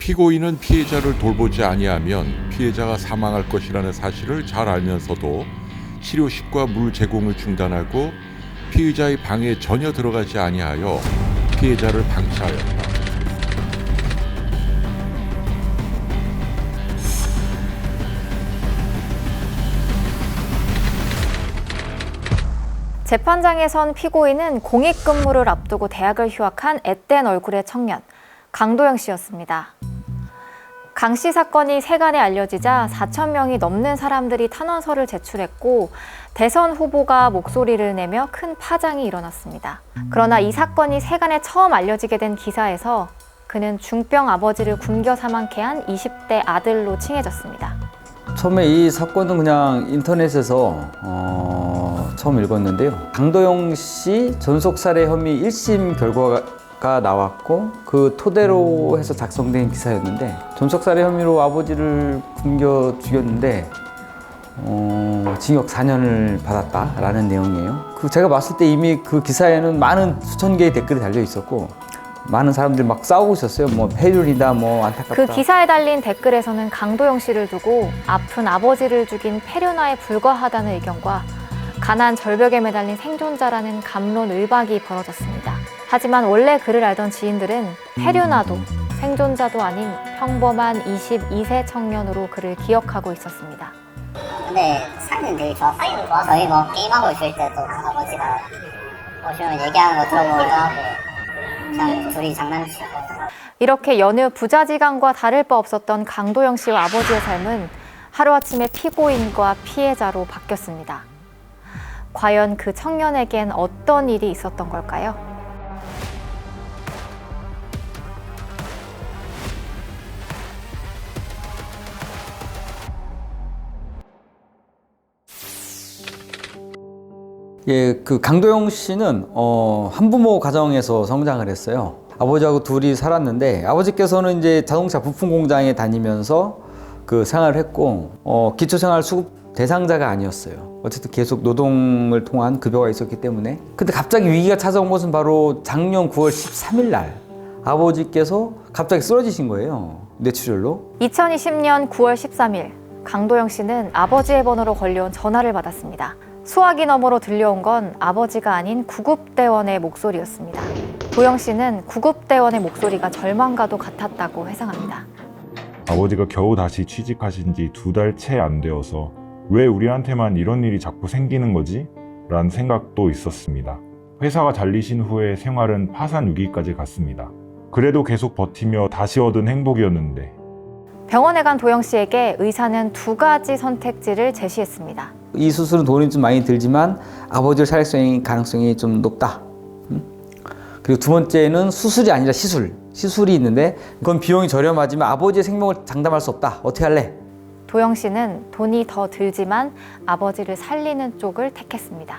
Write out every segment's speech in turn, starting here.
피고인은 피해자를 돌보지 아니하면 피해자가 사망할 것이라는 사실을 잘 알면서도 치료식과 물 제공을 중단하고 피의자의 방에 전혀 들어가지 아니하여 피해자를 방치하였다. 재판장에 선 피고인은 공익근무를 앞두고 대학을 휴학한 앳된 얼굴의 청년, 강도영 씨였습니다. 강 씨 사건이 세간에 알려지자 4,000명이 넘는 사람들이 탄원서를 제출했고 대선 후보가 목소리를 내며 큰 파장이 일어났습니다. 그러나 이 사건이 세간에 처음 알려지게 된 기사에서 그는 중병 아버지를 굶겨 사망케 한 20대 아들로 칭해졌습니다. 처음에 이 사건은 그냥 인터넷에서 처음 읽었는데요. 강도영 씨 전속살해 혐의 1심 결과가 나왔고 그 토대로 해서 작성된 기사였는데 전속살해 혐의로 아버지를 굶겨 죽였는데 징역 4년을 받았다라는 내용이에요. 제가 봤을 때 이미 그 기사에는 많은 수천 개의 댓글이 달려 있었고 많은 사람들이 막 싸우고 있었어요. 뭐 폐륜이다, 뭐 안타깝다. 그 기사에 달린 댓글에서는 강도영 씨를 두고 아픈 아버지를 죽인 폐륜아에 불과하다는 의견과 가난 절벽에 매달린 생존자라는 갑론을박이 벌어졌습니다. 하지만 원래 그를 알던 지인들은 폐륜아도 생존자도 아닌 평범한 22세 청년으로 그를 기억하고 있었습니다. 근데 사이는 되게 좋았어요. 저희 뭐 게임하고 있을 때도 아버지가 오시면 얘기하는 거 들어보기도 하고 그냥 둘이 장난치고. 이렇게 여느 부자지간과 다를 바 없었던 강도영 씨와 아버지의 삶은 하루아침에 피고인과 피해자로 바뀌었습니다. 과연 그 청년에겐 어떤 일이 있었던 걸까요? 예, 그 강도영 씨는 한부모 가정에서 성장을 했어요. 아버지하고 둘이 살았는데 아버지께서는 이제 자동차 부품 공장에 다니면서 그 생활을 했고 기초생활수급 대상자가 아니었어요. 어쨌든 계속 노동을 통한 급여가 있었기 때문에. 근데 갑자기 위기가 찾아온 것은 바로 작년 9월 13일 날 아버지께서 갑자기 쓰러지신 거예요. 뇌출혈로. 2020년 9월 13일 강도영 씨는 아버지의 번호로 걸려온 전화를 받았습니다. 수화기 너머로 들려온 건 아버지가 아닌 구급대원의 목소리였습니다. 도영 씨는 구급대원의 목소리가 절망과도 같았다고 회상합니다. 아버지가 겨우 다시 취직하신 지 2달 채 안 되어서 왜 우리한테만 이런 일이 자꾸 생기는 거지? 라는 생각도 있었습니다. 회사가 잘리신 후에 생활은 파산 위기까지 갔습니다. 그래도 계속 버티며 다시 얻은 행복이었는데 병원에 간 도영 씨에게 의사는 2가지 선택지를 제시했습니다. 이 수술은 돈이 좀 많이 들지만 아버지를 살릴 가능성이 좀 높다. 그리고 두 번째는 수술이 아니라 시술이 있는데 그건 비용이 저렴하지만 아버지의 생명을 장담할 수 없다. 어떻게 할래? 도영 씨는 돈이 더 들지만 아버지를 살리는 쪽을 택했습니다.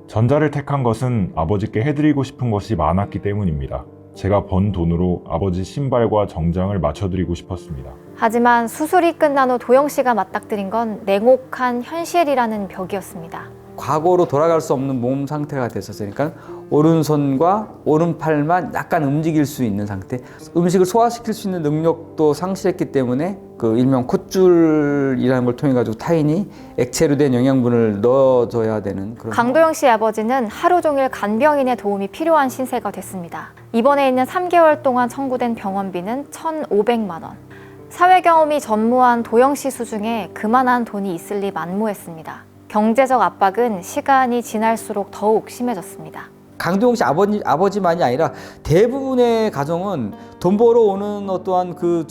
전자를 택한 것은 아버지께 해드리고 싶은 것이 많았기 때문입니다. 제가 번 돈으로 아버지 신발과 정장을 맞춰드리고 싶었습니다. 하지만 수술이 끝난 후 도영 씨가 맞닥뜨린 건 냉혹한 현실이라는 벽이었습니다. 과거로 돌아갈 수 없는 몸 상태가 됐었어요. 그러니까 오른손과 오른팔만 약간 움직일 수 있는 상태. 음식을 소화시킬 수 있는 능력도 상실했기 때문에 그 일명 콧줄이라는 걸 통해 가지고 타인이 액체로 된 영양분을 넣어줘야 되는 그런. 강도영 씨의 아버지는 하루 종일 간병인의 도움이 필요한 신세가 됐습니다. 입원해 있는 3개월 동안 청구된 병원비는 1,500만 원. 사회 경험이 전무한 도영 씨 수중에 그만한 돈이 있을 리 만무했습니다. 경제적 압박은 시간이 지날수록 더욱 심해졌습니다. 강도영 씨 아버지만이 아니라 대부분의 가정은 돈 벌어오는 어떠한 그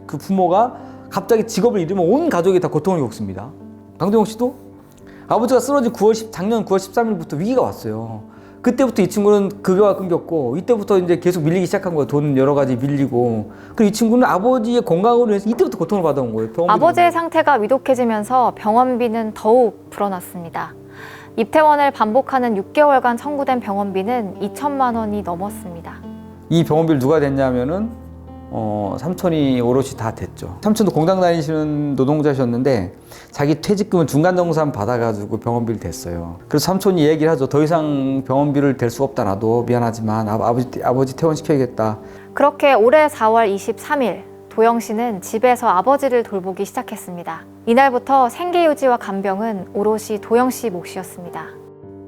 부모가 갑자기 직업을 잃으면 온 가족이 다 고통을 겪습니다. 강도영 씨도 아버지가 쓰러진 작년 9월 13일부터 위기가 왔어요. 그때부터 이 친구는 급여가 끊겼고 이때부터 이제 계속 밀리기 시작한 거예요. 돈 여러 가지 밀리고. 그리고 이 친구는 아버지의 건강으로 인해서 이때부터 고통을 받아온 거예요. 아버지의 상태가 위독해지면서 병원비는 더욱 불어났습니다. 입퇴원을 반복하는 6개월간 청구된 병원비는 2천만 원이 넘었습니다. 이 병원비를 누가 냈냐면은 삼촌이 오롯이 다 됐죠. 삼촌도 공장 다니시는 노동자셨는데 자기 퇴직금을 중간정산 받아가지고 병원비를 댔어요. 그래서 삼촌이 얘기를 하죠. 더 이상 병원비를 댈 수 없다. 나도 미안하지만 아버지 퇴원시켜야겠다. 그렇게 올해 4월 23일 도영 씨는 집에서 아버지를 돌보기 시작했습니다. 이날부터 생계유지와 간병은 오롯이 도영 씨 몫이었습니다.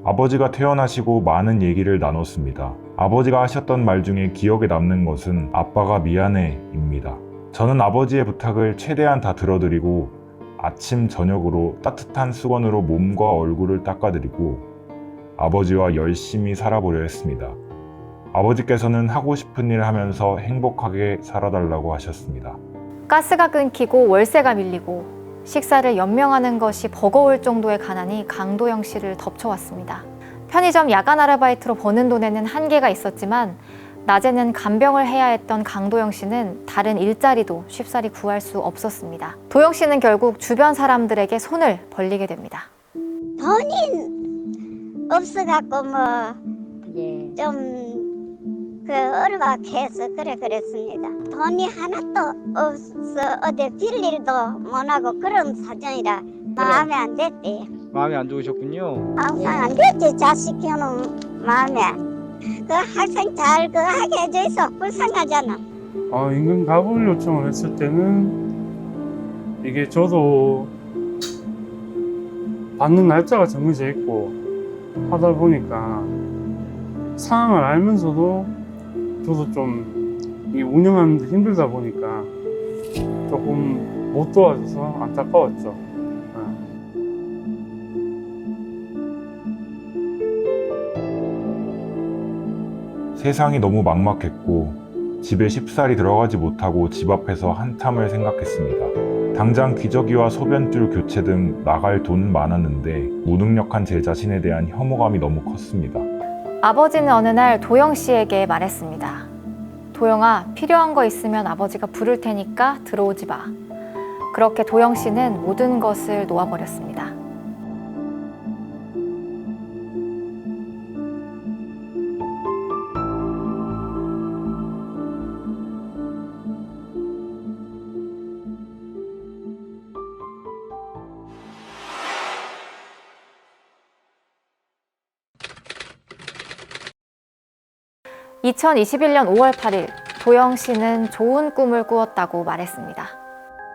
아버지가 퇴원하시고 많은 얘기를 나눴습니다. 아버지가 하셨던 말 중에 기억에 남는 것은 아빠가 미안해입니다. 저는 아버지의 부탁을 최대한 다 들어드리고 아침 저녁으로 따뜻한 수건으로 몸과 얼굴을 닦아드리고 아버지와 열심히 살아보려 했습니다. 아버지께서는 하고 싶은 일 하면서 행복하게 살아달라고 하셨습니다. 가스가 끊기고 월세가 밀리고 식사를 연명하는 것이 버거울 정도의 가난이 강도영 씨를 덮쳐왔습니다. 편의점 야간 아르바이트로 버는 돈에는 한계가 있었지만 낮에는 간병을 해야 했던 강도영 씨는 다른 일자리도 쉽사리 구할 수 없었습니다. 도영 씨는 결국 주변 사람들에게 손을 벌리게 됩니다. 돈이 없어갖고 좀 얼박해서 그랬습니다. 돈이 하나도 없어 어디 빌 일도 못하고 그런 사정이라 마음에 안 됐대. 마음이 안 좋으셨군요. 항상 안 됐지. 자식 키우는 마음에. 그 학생 잘 하게 해줘 있어. 불쌍하잖아. 임금 가불 요청을 했을 때는 이게 저도 받는 날짜가 정해져 있고 하다 보니까 상황을 알면서도 저도 좀 이 운영하는 데 힘들다 보니까 조금 못 도와줘서 안타까웠죠. 세상이 너무 막막했고 집에 쉽사리 들어가지 못하고 집 앞에서 한참을 생각했습니다. 당장 기저귀와 소변줄 교체 등 나갈 돈 많았는데 무능력한 제 자신에 대한 혐오감이 너무 컸습니다. 아버지는 어느 날 도영 씨에게 말했습니다. 도영아, 필요한 거 있으면 아버지가 부를 테니까 들어오지 마. 그렇게 도영 씨는 모든 것을 놓아버렸습니다. (2021년 5월 8일) 도영 씨는 좋은 꿈을 꾸었다고 말했습니다.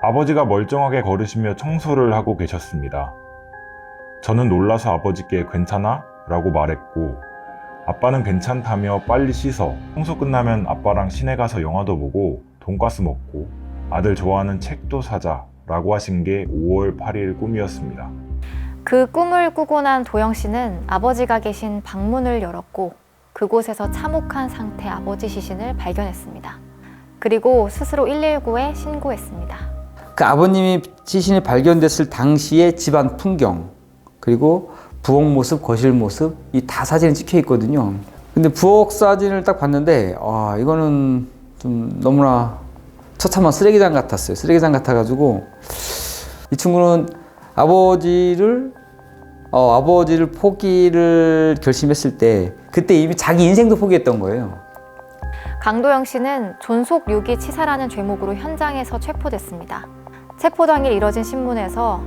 아버지가 멀쩡하게 걸으시며 청소를 하고 계셨습니다. 저는 놀라서 아버지께 괜찮아? 라고 말했고 아빠는 괜찮다며 빨리 씻어 청소 끝나면 아빠랑 시내 가서 영화도 보고 돈가스 먹고 아들 좋아하는 책도 사자 라고 하신 게 5월 8일 꿈이었습니다. 그 꿈을 꾸고 난 도영 씨는 아버지가 계신 방문을 열었고 그곳에서 참혹한 상태 아버지 시신을 발견했습니다. 그리고 스스로 119에 신고했습니다. 그 아버님이 시신이 발견됐을 당시의 집안 풍경, 그리고 부엌 모습, 거실 모습, 이 다 사진이 찍혀 있거든요. 근데 부엌 사진을 딱 봤는데, 이거는 좀 너무나 처참한 쓰레기장 같았어요. 쓰레기장 같아가지고, 이 친구는 아버지를 포기를 결심했을 때, 그때 이미 자기 인생도 포기했던 거예요. 강도영 씨는 존속 유기 치사라는 죄목으로 현장에서 체포됐습니다. 체포 당일 이뤄진 신문에서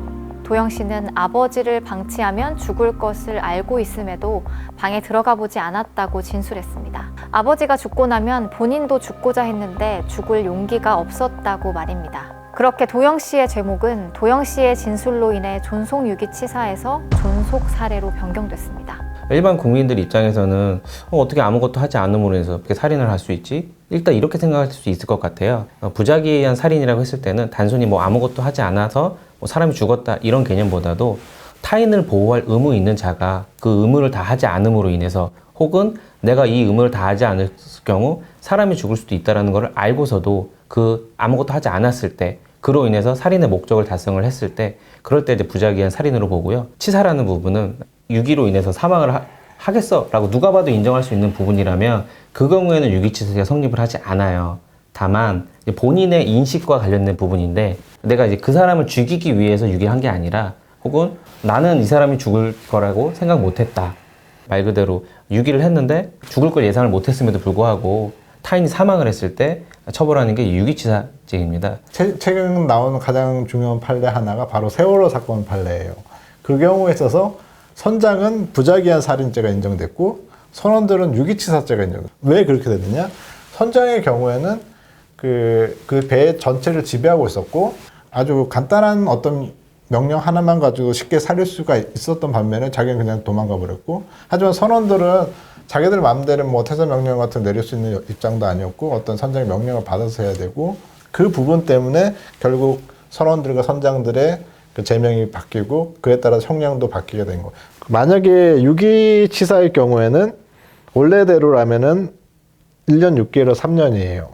도영 씨는 아버지를 방치하면 죽을 것을 알고 있음에도 방에 들어가 보지 않았다고 진술했습니다. 아버지가 죽고 나면 본인도 죽고자 했는데 죽을 용기가 없었다고 말입니다. 그렇게 도영 씨의 죄목은 도영 씨의 진술로 인해 존속 유기 치사에서 존속 살해로 변경됐습니다. 일반 국민들 입장에서는 어떻게 아무것도 하지 않음으로 해서 어떻게 살인을 할 수 있지? 일단 이렇게 생각할 수 있을 것 같아요. 부작위에 의한 살인이라고 했을 때는 단순히 아무것도 하지 않아서 사람이 죽었다 이런 개념보다도 타인을 보호할 의무 있는 자가 그 의무를 다 하지 않음으로 인해서 혹은 내가 이 의무를 다 하지 않을 경우 사람이 죽을 수도 있다는 것을 알고서도 그 아무것도 하지 않았을 때 그로 인해서 살인의 목적을 달성을 했을 때 그럴 때 이제 부작위한 살인으로 보고요. 치사라는 부분은 유기로 인해서 사망을 하겠어 라고 누가 봐도 인정할 수 있는 부분이라면 그 경우에는 유기치사가 성립을 하지 않아요. 다만 본인의 인식과 관련된 부분인데 내가 이제 그 사람을 죽이기 위해서 유기한 게 아니라 혹은 나는 이 사람이 죽을 거라고 생각 못했다. 말 그대로 유기를 했는데 죽을 걸 예상을 못했음에도 불구하고 타인이 사망을 했을 때 처벌하는 게 유기치사죄입니다. 최근 나오는 가장 중요한 판례 하나가 바로 세월호 사건 판례예요. 그 경우에 있어서 선장은 부작위한 살인죄가 인정됐고 선원들은 유기치사죄가 인정됐고 왜 그렇게 됐느냐? 선장의 경우에는 그 배 전체를 지배하고 있었고 아주 간단한 어떤 명령 하나만 가지고 쉽게 살릴 수가 있었던 반면에 자기는 그냥 도망가 버렸고, 하지만 선원들은 자기들 마음대로 뭐 퇴사 명령 같은 거 내릴 수 있는 입장도 아니었고 어떤 선장의 명령을 받아서 해야 되고, 그 부분 때문에 결국 선원들과 선장들의 그 제명이 바뀌고 그에 따라 형량도 바뀌게 된 거. 만약에 유기치사의 경우에는 원래대로라면은 1년 6개월에서 3년이에요.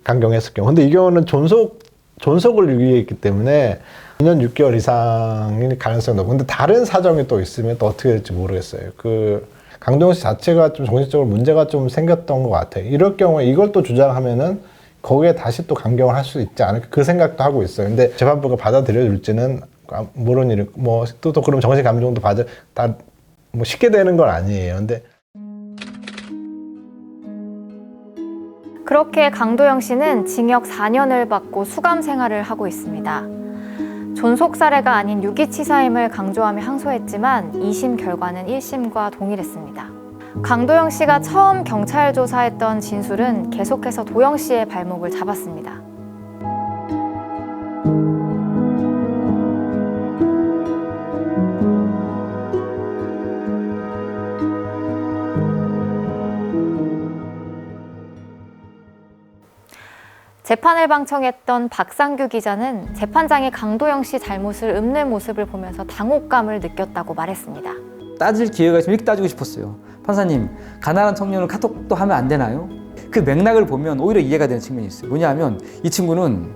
강경했을 경우. 근데 이 경우는 존속을 유기했기 때문에 2년 6개월 이상일 가능성이 높고, 근데 다른 사정이 또 있으면 또 어떻게 될지 모르겠어요. 그 강도영 씨 자체가 좀 정신적으로 문제가 좀 생겼던 것 같아요. 이럴 경우에 이걸 또 주장하면은 거기에 다시 또 강경을 할 수 있지 않을까, 그 생각도 하고 있어요. 근데 재판부가 받아들여 줄지는 모르는 일, 뭐 또 그럼 정신 감정도 다 뭐 쉽게 되는 건 아니에요. 근데 그렇게 강도영 씨는 징역 4년을 받고 수감 생활을 하고 있습니다. 존속 살해가 아닌 유기치사임을 강조하며 항소했지만 2심 결과는 1심과 동일했습니다. 강도영 씨가 처음 경찰 조사했던 진술은 계속해서 도영 씨의 발목을 잡았습니다. 재판을 방청했던 박상규 기자는 재판장이 강도영 씨 잘못을 읊는 모습을 보면서 당혹감을 느꼈다고 말했습니다. 따질 기회가 있으면 이렇게 따지고 싶었어요. 판사님, 가난한 청년은 카톡도 하면 안 되나요? 그 맥락을 보면 오히려 이해가 되는 측면이 있어요. 뭐냐면 이 친구는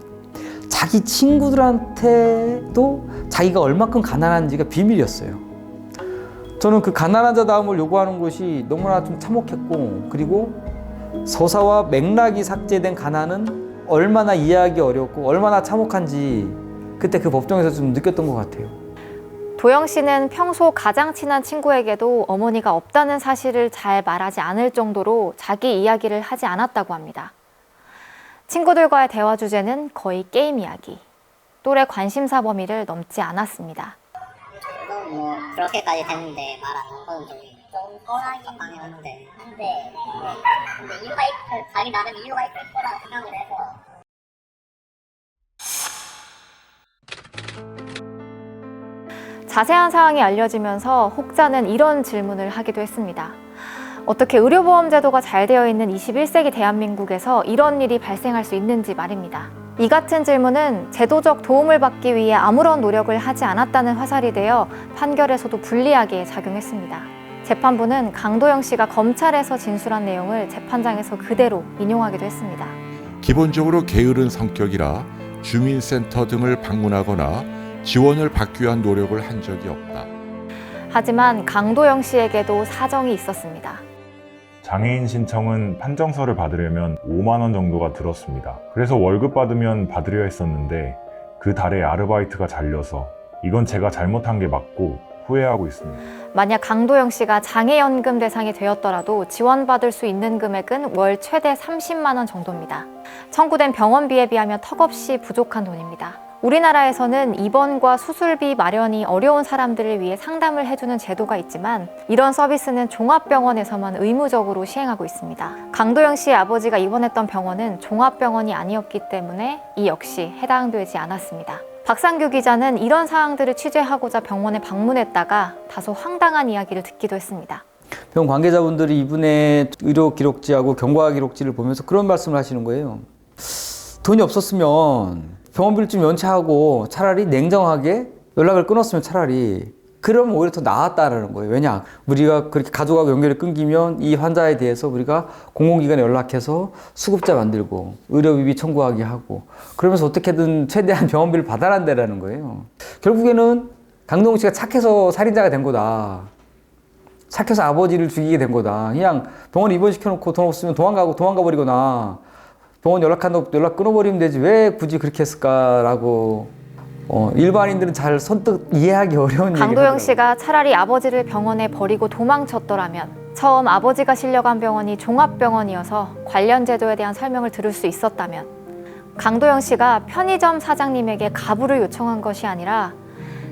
자기 친구들한테도 자기가 얼마큼 가난한지가 비밀이었어요. 저는 그 가난한 자다움을 요구하는 것이 너무나 좀 참혹했고, 그리고 서사와 맥락이 삭제된 가난은 얼마나 이해하기 어렵고 얼마나 참혹한지 그때 그 법정에서 좀 느꼈던 것 같아요. 도영 씨는 평소 가장 친한 친구에게도 어머니가 없다는 사실을 잘 말하지 않을 정도로 자기 이야기를 하지 않았다고 합니다. 친구들과의 대화 주제는 거의 게임 이야기. 또래 관심사 범위를 넘지 않았습니다. 저도 뭐 그렇게까지 됐는데 말 안 하는 건 좀 서운하긴 한데, 근데 이유가 자기 나름 이유가 있을 거라 생각을 해서. 자세한 사항이 알려지면서 혹자는 이런 질문을 하기도 했습니다. 어떻게 의료보험 제도가 잘 되어 있는 21세기 대한민국에서 이런 일이 발생할 수 있는지 말입니다. 이 같은 질문은 제도적 도움을 받기 위해 아무런 노력을 하지 않았다는 화살이 되어 판결에서도 불리하게 작용했습니다. 재판부는 강도영 씨가 검찰에서 진술한 내용을 재판장에서 그대로 인용하기도 했습니다. 기본적으로 게으른 성격이라 주민센터 등을 방문하거나 지원을 받기 위한 노력을 한 적이 없다. 하지만 강도영 씨에게도 사정이 있었습니다. 장애인 신청은 판정서를 받으려면 5만 원 정도가 들었습니다. 그래서 월급 받으면 받으려 했었는데 그 달에 아르바이트가 잘려서 이건 제가 잘못한 게 맞고 후회하고 있습니다. 만약 강도영 씨가 장애연금 대상이 되었더라도 지원받을 수 있는 금액은 월 최대 30만 원 정도입니다. 청구된 병원비에 비하면 턱없이 부족한 돈입니다. 우리나라에서는 입원과 수술비 마련이 어려운 사람들을 위해 상담을 해주는 제도가 있지만 이런 서비스는 종합병원에서만 의무적으로 시행하고 있습니다. 강도영 씨의 아버지가 입원했던 병원은 종합병원이 아니었기 때문에 이 역시 해당되지 않았습니다. 박상규 기자는 이런 사항들을 취재하고자 병원에 방문했다가 다소 황당한 이야기를 듣기도 했습니다. 병원 관계자분들이 이분의 의료 기록지하고 경과 기록지를 보면서 그런 말씀을 하시는 거예요. 돈이 없었으면 병원비를 좀 연체하고 차라리 냉정하게 연락을 끊었으면 차라리 그러면 오히려 더 나았다라는 거예요. 왜냐? 우리가 그렇게 가족하고 연결이 끊기면 이 환자에 대해서 우리가 공공기관에 연락해서 수급자 만들고 의료비비 청구하게 하고 그러면서 어떻게든 최대한 병원비를 받아란다라는 거예요. 결국에는 강동욱 씨가 착해서 살인자가 된 거다. 착해서 아버지를 죽이게 된 거다. 그냥 병원에 입원시켜놓고 돈 없으면 도망가 버리거나 병원 연락 끊어버리면 되지 왜 굳이 그렇게 했을까라고 일반인들은 잘 선뜻 이해하기 어려운 얘기를 강도영 씨가 차라리 아버지를 병원에 버리고 도망쳤더라면 처음 아버지가 실려간 병원이 종합병원이어서 관련 제도에 대한 설명을 들을 수 있었다면 강도영 씨가 편의점 사장님에게 가부를 요청한 것이 아니라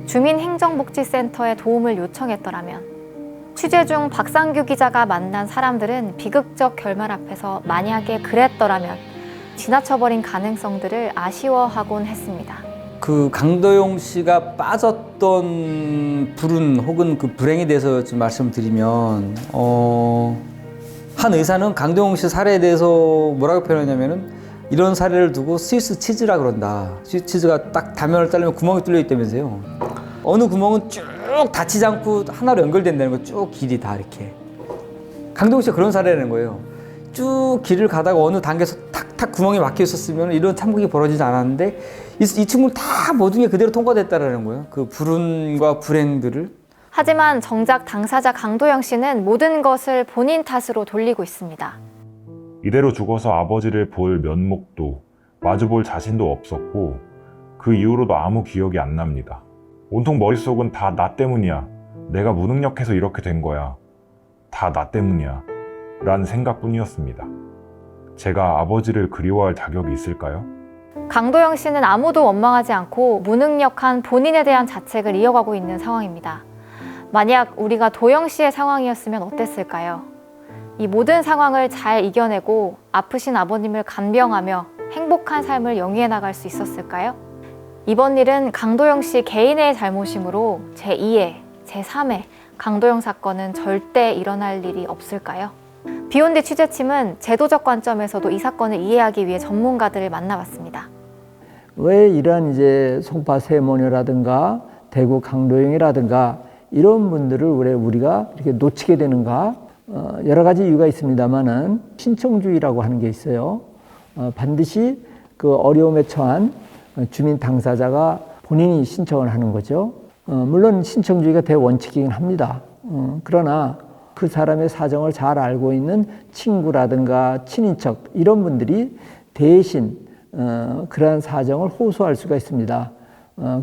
주민행정복지센터에 도움을 요청했더라면 취재 중 박상규 기자가 만난 사람들은 비극적 결말 앞에서 만약에 그랬더라면 지나쳐버린 가능성들을 아쉬워하곤 했습니다. 그 강도영 씨가 빠졌던 불운 혹은 그 불행에 대해서 좀 말씀드리면 한 의사는 강도영 씨 사례에 대해서 뭐라고 표현하냐면은 이런 사례를 두고 스위스 치즈라 그런다. 스위스 치즈가 딱 단면을 자르면 구멍이 뚫려 있다면서요. 어느 구멍은 쭉 닫히지 않고 하나로 연결된다는 거, 쭉 길이 다 이렇게. 강도영 씨가 그런 사례라는 거예요. 쭉 길을 가다가 어느 단계에서 탁탁 구멍이 막혀 있었으면 이런 참극이 벌어지지 않았는데 이 친구는 다 모든 게 그대로 통과됐다라는 거예요. 그 불운과 불행들을. 하지만 정작 당사자 강도영 씨는 모든 것을 본인 탓으로 돌리고 있습니다. 이대로 죽어서 아버지를 볼 면목도 마주볼 자신도 없었고 그 이후로도 아무 기억이 안 납니다. 온통 머릿속은 다 나 때문이야. 내가 무능력해서 이렇게 된 거야. 다 나 때문이야. 라는 생각뿐이었습니다. 제가 아버지를 그리워할 자격이 있을까요? 강도영 씨는 아무도 원망하지 않고 무능력한 본인에 대한 자책을 이어가고 있는 상황입니다. 만약 우리가 도영 씨의 상황이었으면 어땠을까요? 이 모든 상황을 잘 이겨내고 아프신 아버님을 간병하며 행복한 삶을 영위해 나갈 수 있었을까요? 이번 일은 강도영 씨 개인의 잘못이므로 제2회, 제3회 강도영 사건은 절대 일어날 일이 없을까요? 비욘드 취재팀은 제도적 관점에서도 이 사건을 이해하기 위해 전문가들을 만나봤습니다. 왜 이러한 이제 송파 세모녀라든가 대구 강도영이라든가 이런 분들을 왜 우리가 이렇게 놓치게 되는가? 여러 가지 이유가 있습니다만은 신청주의라고 하는 게 있어요. 반드시 그 어려움에 처한 주민 당사자가 본인이 신청을 하는 거죠. 물론 신청주의가 대원칙이긴 합니다. 그러나 그 사람의 사정을 잘 알고 있는 친구라든가 친인척 이런 분들이 대신 그러한 사정을 호소할 수가 있습니다.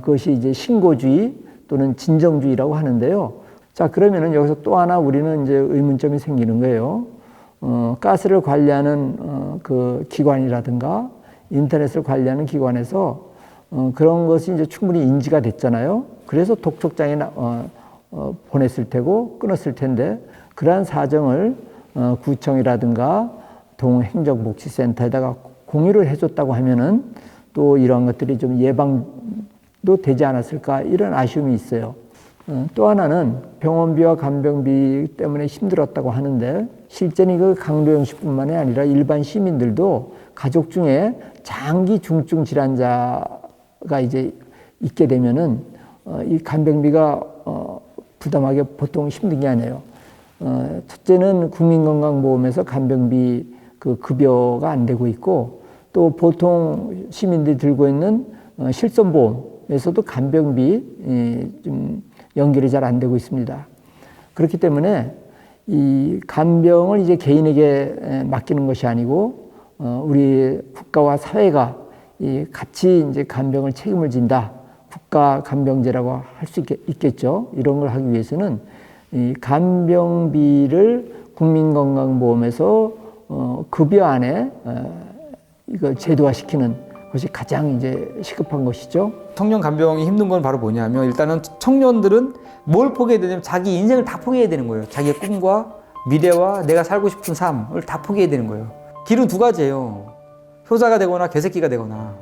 그것이 이제 신고주의 또는 진정주의라고 하는데요. 자, 그러면은 여기서 또 하나 우리는 이제 의문점이 생기는 거예요. 가스를 관리하는 그 기관이라든가 인터넷을 관리하는 기관에서 그런 것이 이제 충분히 인지가 됐잖아요. 그래서 독촉장에 보냈을 테고 끊었을 텐데 그러한 사정을 구청이라든가 동행정복지센터에다가 공유를 해줬다고 하면은 또 이런 것들이 좀 예방도 되지 않았을까 이런 아쉬움이 있어요. 또 하나는 병원비와 간병비 때문에 힘들었다고 하는데 실제는 그 강도영 씨뿐만이 아니라 일반 시민들도 가족 중에 장기 중증 질환자가 이제 있게 되면은 이 간병비가 부담하기 보통 힘든 게 아니에요. 첫째는 국민건강보험에서 간병비 그 급여가 안 되고 있고 또 보통 시민들이 들고 있는 실손보험에서도 간병비 좀 연결이 잘 안 되고 있습니다. 그렇기 때문에 이 간병을 이제 개인에게 맡기는 것이 아니고 우리 국가와 사회가 같이 이제 간병을 책임을 진다. 국가 간병제라고 할 수 있겠죠. 이런 걸 하기 위해서는 이 간병비를 국민건강보험에서 급여 안에 이걸 제도화시키는 것이 가장 이제 시급한 것이죠. 청년 간병이 힘든 건 바로 뭐냐면 일단은 청년들은 뭘 포기해야 되냐면 자기 인생을 다 포기해야 되는 거예요. 자기의 꿈과 미래와 내가 살고 싶은 삶을 다 포기해야 되는 거예요. 길은 두 가지예요. 효자가 되거나 개새끼가 되거나.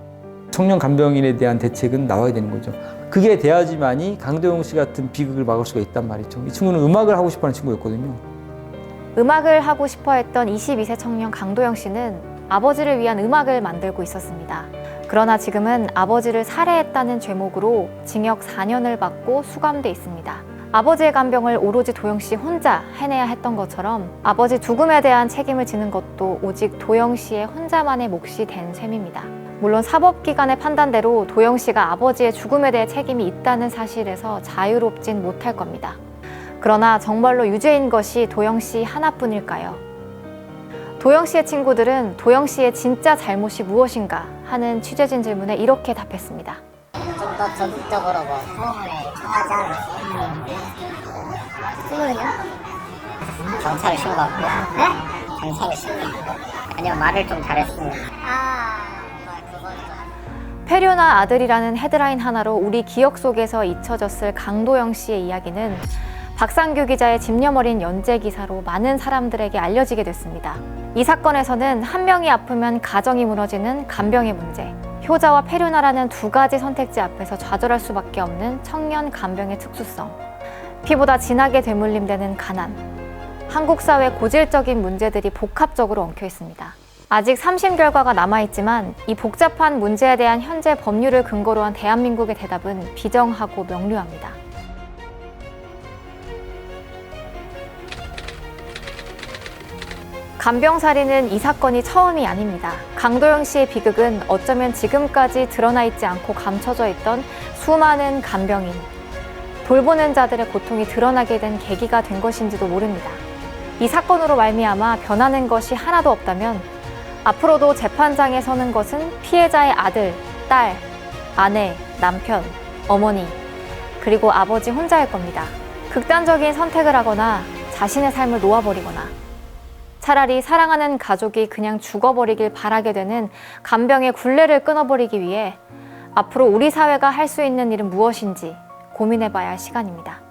청년 간병인에 대한 대책은 나와야 되는 거죠. 그게 돼야지만이 강도영 씨 같은 비극을 막을 수가 있단 말이죠. 이 친구는 음악을 하고 싶어하는 친구였거든요. 음악을 하고 싶어 했던 22세 청년 강도영 씨는 아버지를 위한 음악을 만들고 있었습니다. 그러나 지금은 아버지를 살해했다는 죄목으로 징역 4년을 받고 수감돼 있습니다. 아버지의 간병을 오로지 도영 씨 혼자 해내야 했던 것처럼 아버지 죽음에 대한 책임을 지는 것도 오직 도영 씨의 혼자만의 몫이 된 셈입니다. 물론 사법기관의 판단대로 도영 씨가 아버지의 죽음에 대해 책임이 있다는 사실에서 자유롭진 못할 겁니다. 그러나 정말로 유죄인 것이 도영 씨 하나뿐일까요? 도영 씨의 친구들은 도영 씨의 진짜 잘못이 무엇인가 하는 취재진 질문에 이렇게 답했습니다. 좀 더 적극적으로 뭐 소송을 하지 않았어요? 소송은요? 경찰에 신고하고. 네? 경찰에 신고하고. 아니면 말을 좀 잘했으면. 폐류나 아들이라는 헤드라인 하나로 우리 기억 속에서 잊혀졌을 강도영 씨의 이야기는 박상규 기자의 집념어린 연재 기사로 많은 사람들에게 알려지게 됐습니다. 이 사건에서는 한 명이 아프면 가정이 무너지는 간병의 문제, 효자와 폐륜하라는 두 가지 선택지 앞에서 좌절할 수밖에 없는 청년 간병의 특수성, 피보다 진하게 되물림되는 가난, 한국 사회 고질적인 문제들이 복합적으로 엉켜 있습니다. 아직 3심 결과가 남아있지만 이 복잡한 문제에 대한 현재 법률을 근거로 한 대한민국의 대답은 비정하고 명료합니다. 간병살인은 이 사건이 처음이 아닙니다. 강도영 씨의 비극은 어쩌면 지금까지 드러나 있지 않고 감춰져 있던 수많은 간병인, 돌보는 자들의 고통이 드러나게 된 계기가 된 것인지도 모릅니다. 이 사건으로 말미암아 변하는 것이 하나도 없다면 앞으로도 재판장에 서는 것은 피해자의 아들, 딸, 아내, 남편, 어머니, 그리고 아버지 혼자일 겁니다. 극단적인 선택을 하거나 자신의 삶을 놓아버리거나 차라리 사랑하는 가족이 그냥 죽어버리길 바라게 되는 간병의 굴레를 끊어버리기 위해 앞으로 우리 사회가 할 수 있는 일은 무엇인지 고민해봐야 할 시간입니다.